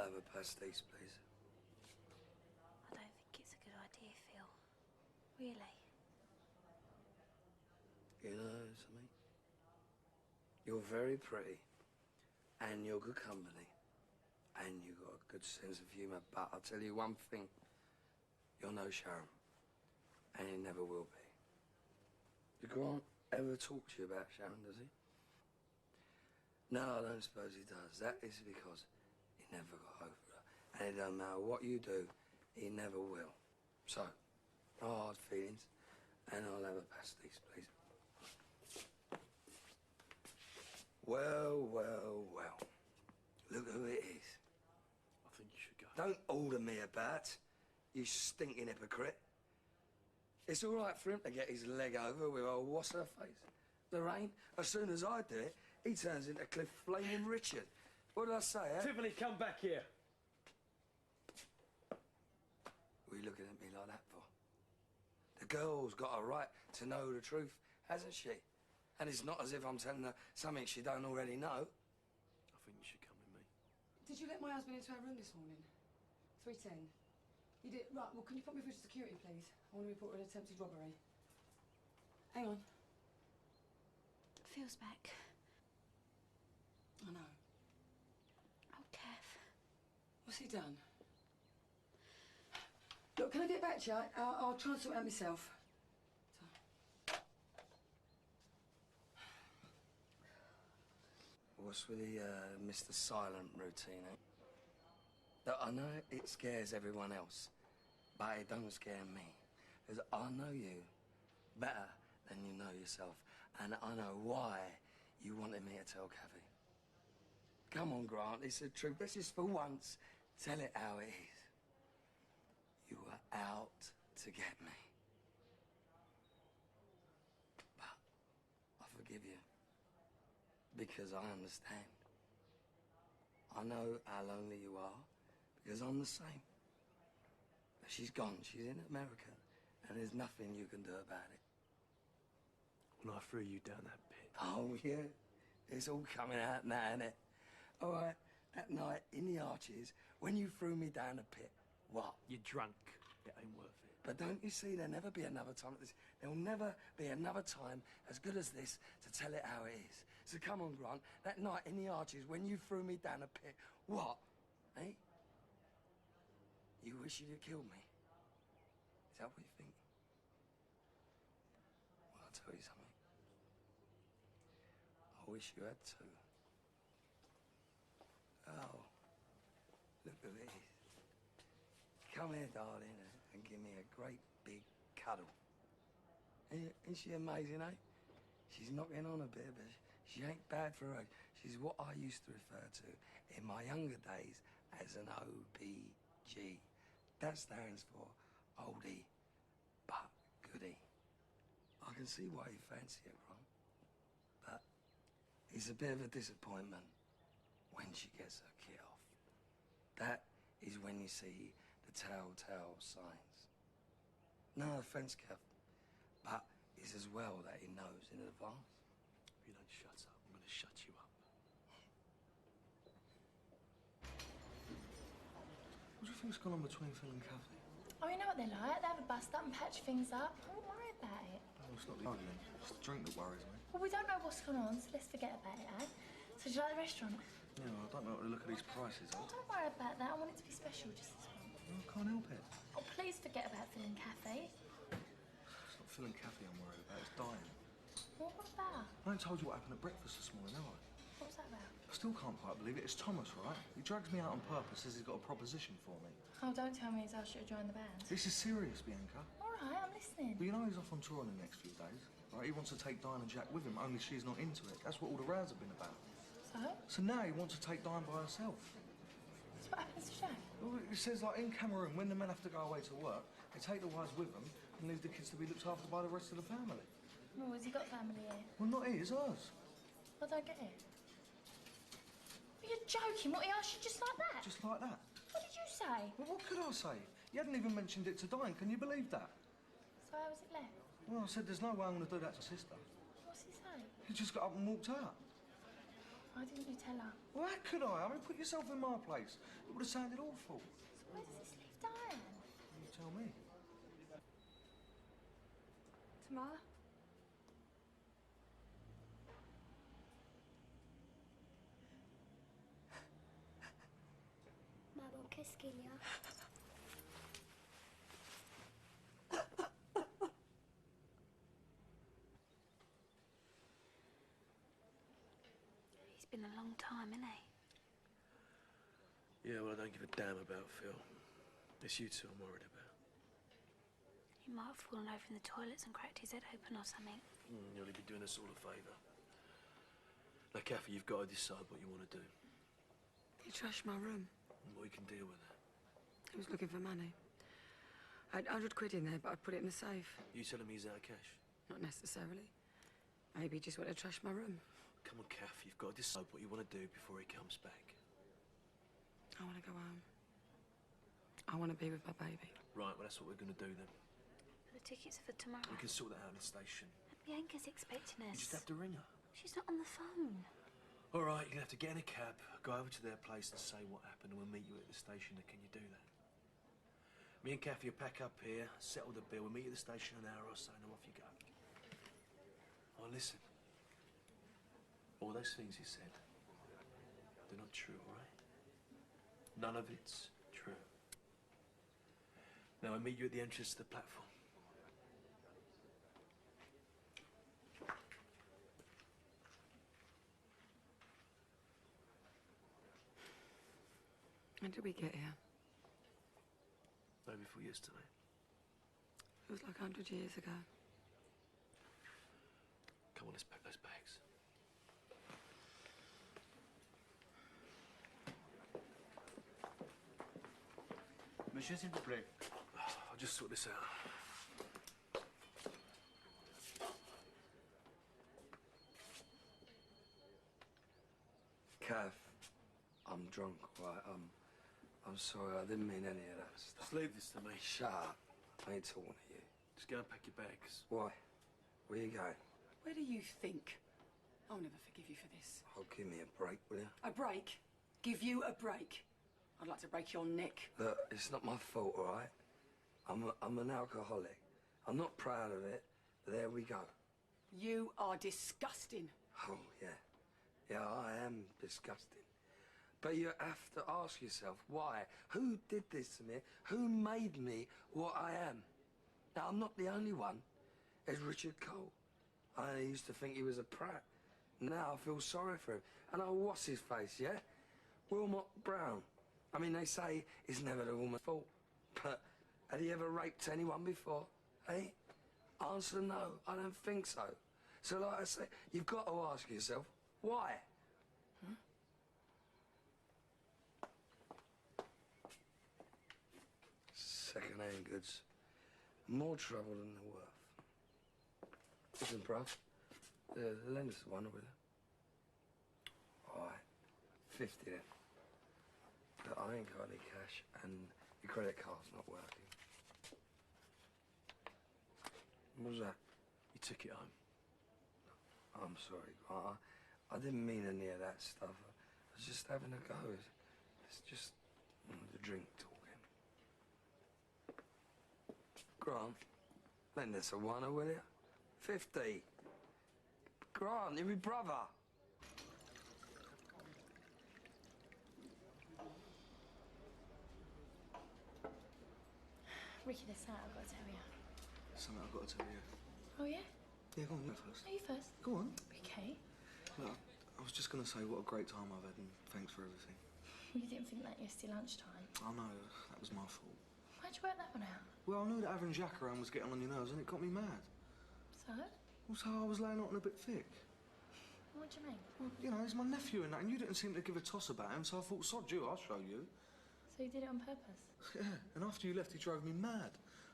have a pastis, please. I don't think it's a good idea, Phil. Really. You know something? You're very pretty, and you're good company, and you've got a good sense of humour, but I'll tell you one thing. You're no Sharon, and you never will be. Did Grant ever talk to you about Sharon, does he? No, I don't suppose he does. That is because he never got over her. And it don't matter what you do, he never will. So, no hard feelings, and I'll have a pastis, please. Well, well, well. Look who it is. I think you should go. Don't order me about, you stinking hypocrite. It's all right for him to get his leg over with old what's-her-face. Lorraine, as soon as I do it, he turns into Cliff Flaming Richard. What did I say, eh? Tiffany, come back here. What are you looking at me like that for? The girl's got a right to know the truth, hasn't she? And it's not as if I'm telling her something she don't already know. I think you should come with me. Did you let my husband into our room this morning? 310. You did? Right, well, can you put me through to security, please? I want to report an attempted robbery. Hang on. Phil's back. I know. Oh, Kath. What's he done? Look, can I get back to you? I'll try and sort it out myself. What's with the Mr. Silent routine, eh? Look, I know it scares everyone else, but it don't scare me. Because I know you better than you know yourself, and I know why you wanted me to tell Kathy. Come on, Grant, it's the truth. Let's just for once tell it how it is. You were out to get me. But I forgive you. Because I understand. I know how lonely you are, because I'm the same. But she's gone, she's in America, and there's nothing you can do about it. When I threw you down that pit. Oh, yeah. It's all coming out now, innit? All right, that night in the Arches, when you threw me down the pit, what? You're drunk. It ain't worth it. But don't you see, there'll never be another time like this. There'll never be another time as good as this to tell it how it is. So come on, Grant, that night in the Arches when you threw me down a pit, what? Eh? You wish you'd have killed me? Is that what you think? Well, I'll tell you something. I wish you had too. Oh, look who it is. Come here, darling, and give me a great big cuddle. Isn't she amazing, eh? She's knocking on a bit, but she ain't bad for her age. She's what I used to refer to in my younger days as an OBG. That stands for oldie but goodie. I can see why you fancy her, Grant. But it's a bit of a disappointment when she gets her kit off. That is when you see the telltale signs. No offence, Kev, but it's as well that he knows in advance. If you don't shut up, I'm going to shut you up. What do you think's gone on between Phil and Kathy? Oh, you know what they're like. They have a bust up and patch things up. Don't worry about it. Oh, it's not the argument. It's the drink that worries me. Well, we don't know what's going on, so let's forget about it, eh? So do you like the restaurant? Yeah, well, I don't know what to look at these prices. Oh, don't worry about that. I want it to be special, just this one. Well, I can't help it. Oh, please forget about Phil and Kathy. It's not Phil and Kathy I'm worried about. It's dying. What was that? I ain't told you what happened at breakfast this morning, have I? What was that about? I still can't quite believe it. It's Thomas, right? He drags me out on purpose, says he's got a proposition for me. Oh, don't tell me he's asked you to join the band. This is serious, Bianca. All right, I'm listening. But you know he's off on tour in the next few days, right? He wants to take Diane and Jack with him, only she's not into it. That's what all the rows have been about. So? So now he wants to take Diane by herself. So what happens to Jack? Well, it says, like, in Cameroon, when the men have to go away to work, they take the wives with them and leave the kids to be looked after by the rest of the family. Well, has he got family here? Well, not his, hers. I don't get it. You're joking. What, he asked you just like that? Just like that. What did you say? Well, what could I say? You hadn't even mentioned it to Diane. Can you believe that? So how was it left? Well, I said, there's no way I'm going to do that to sister. What's he saying? He just got up and walked out. Why didn't you tell her? Well, how could I? I mean, put yourself in my place. It would have sounded awful. So where does this leave Diane? You tell me. Tamara? Mabel, qu'est-ce qu'il y a? It's been a long time, isn't he? Yeah, well, I don't give a damn about Phil. It's you two I'm worried about. He might have fallen over in the toilets and cracked his head open or something. You'll be doing us all a favour. Now, Kathy, you've got to decide what you want to do. He trashed my room. And we can deal with that. He was looking for money. I had 100 quid in there, but I put it in the safe. You telling me he's out of cash? Not necessarily. Maybe he just wanted to trash my room. Come on, Kath, you've got to decide what you want to do before he comes back. I want to go home. I want to be with my baby. Right, well, that's what we're going to do then. The tickets are for tomorrow. We can sort that out in the station. Bianca's expecting us. You just have to ring her. She's not on the phone. All right, you're going to have to get in a cab, go over to their place and say what happened, and we'll meet you at the station. Can you do that? Me and Kathy will pack up here, settle the bill. We'll meet you at the station in an hour or so, and off you go. Oh, listen. All those things you said, they're not true, all right? None of it's true. Now, I'll meet you at the entrance to the platform. When did we get here? Day before yesterday. It was like 100 years ago. Come on, let's pack those bags. Monsieur, s'il vous plaît. I'll just sort this out. Kath, I'm drunk, right? I'm sorry, I didn't mean any of that stuff. Just leave this to me. Shut up. I ain't talking to you. Just go and pack your bags. Why? Where you going? Where do you think? I'll never forgive you for this. Oh, give me a break, will you? A break? Give you a break? I'd like to break your neck. Look, it's not my fault, all right? I'm an alcoholic. I'm not proud of it, but there we go. You are disgusting. Oh, yeah. Yeah, I am disgusting. But you have to ask yourself, why? Who did this to me? Who made me what I am? Now, I'm not the only one. There's Richard Cole. I used to think he was a prat. Now I feel sorry for him. And oh, what's his face, yeah? Wilmot Brown. I mean, they say it's never the woman's fault. But had he ever raped anyone before? Eh? Answer no, I don't think so. So like I say, you've got to ask yourself, why? Second-hand goods. More trouble than they're worth. Listen, bruv. Lend us one, will you? All right. 50 then. But I ain't got any cash, and your credit card's not working. What was that? You took it home. I'm sorry. I didn't mean any of that stuff. I was just having a go. It's just the drink talking. Grant, lend us a one, will you? 50. Grant, you're my brother. Ricky, there's something I've got to tell you. Something I've got to tell you. Oh, yeah? Yeah, go on, you first. No, you first. Go on. Okay. Look, I was just going to say what a great time I've had and thanks for everything. You didn't think that yesterday lunchtime. I know, that was my fault. Why'd you work that one out? Well, I knew that having Jack around was getting on your nerves and it got me mad. So? Also, I was laying on a bit thick. What do you mean? Well, you know, he's my nephew and that, and you didn't seem to give a toss about him, so I thought, sod you, I'll show you. So you did it on purpose? Yeah, and after you left, he drove me mad.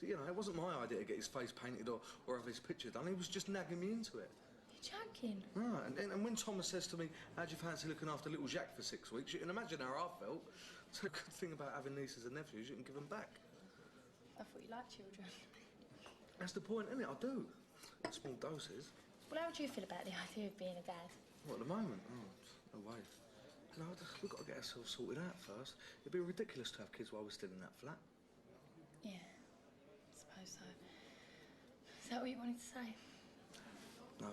So, you know, it wasn't my idea to get his face painted or have his picture done. He was just nagging me into it. You're joking. Right, and when Thomas says to me, how'd you fancy looking after little Jack for 6 weeks, you can imagine how I felt. So the good thing about having nieces and nephews, you can give them back. I thought you liked children. That's the point, isn't it? I do. In small doses. Well, how would you feel about the idea of being a dad? What, at the moment? Oh, I No way. You know, we've got to get ourselves sorted out first. It'd be ridiculous to have kids while we're still in that flat. Yeah, I suppose so. Is that what you wanted to say? No,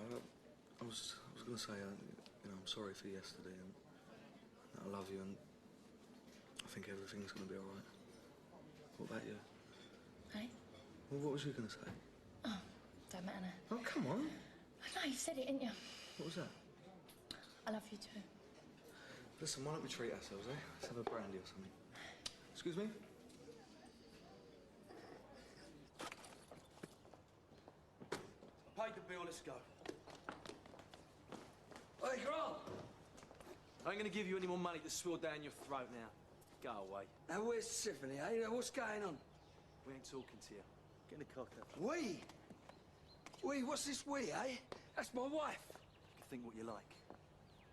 I was going to say, you know, I'm sorry for yesterday, and I love you, and I think everything's going to be all right. What about you? Hey? Well, what was you going to say? Oh, don't matter now. Oh, come on. No, you said it, didn't you? What was that? I love you too. Listen, why don't we treat ourselves, eh? Let's have a brandy or something. Excuse me? Paid the bill, let's go. Hey, Grant! I ain't gonna give you any more money to swill down your throat now. Go away. Now, where's Tiffany, eh? What's going on? We ain't talking to you. Get in the car, Cap. We? We? What's this we, eh? That's my wife. You can think what you like.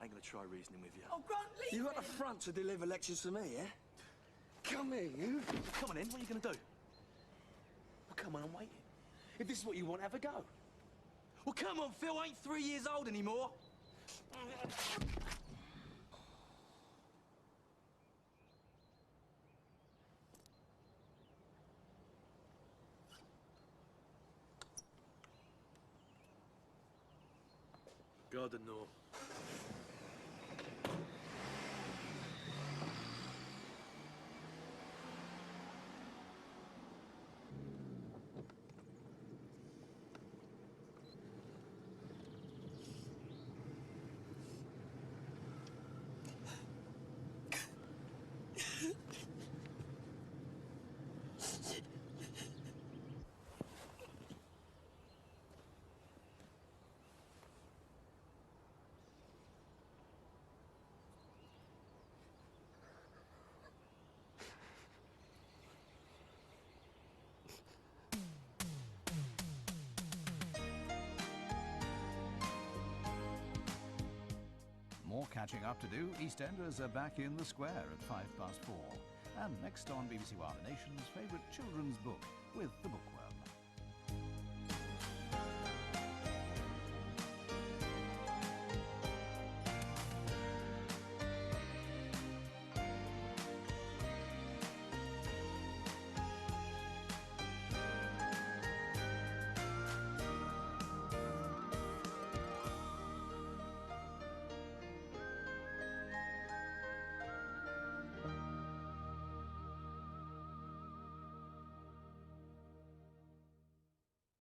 I ain't gonna try reasoning with you. Oh, Grant, leave You got the front to deliver lectures to me, eh? Come here, you. Come on, then. What are you gonna do? Well, come on, I'm waiting. If this is what you want, have a go. Well, come on, Phil. I ain't 3 years old anymore. God no. More catching up to do. EastEnders are back in the square at 4:05. And next on BBC One, the nation's favourite children's book with The Bookworm.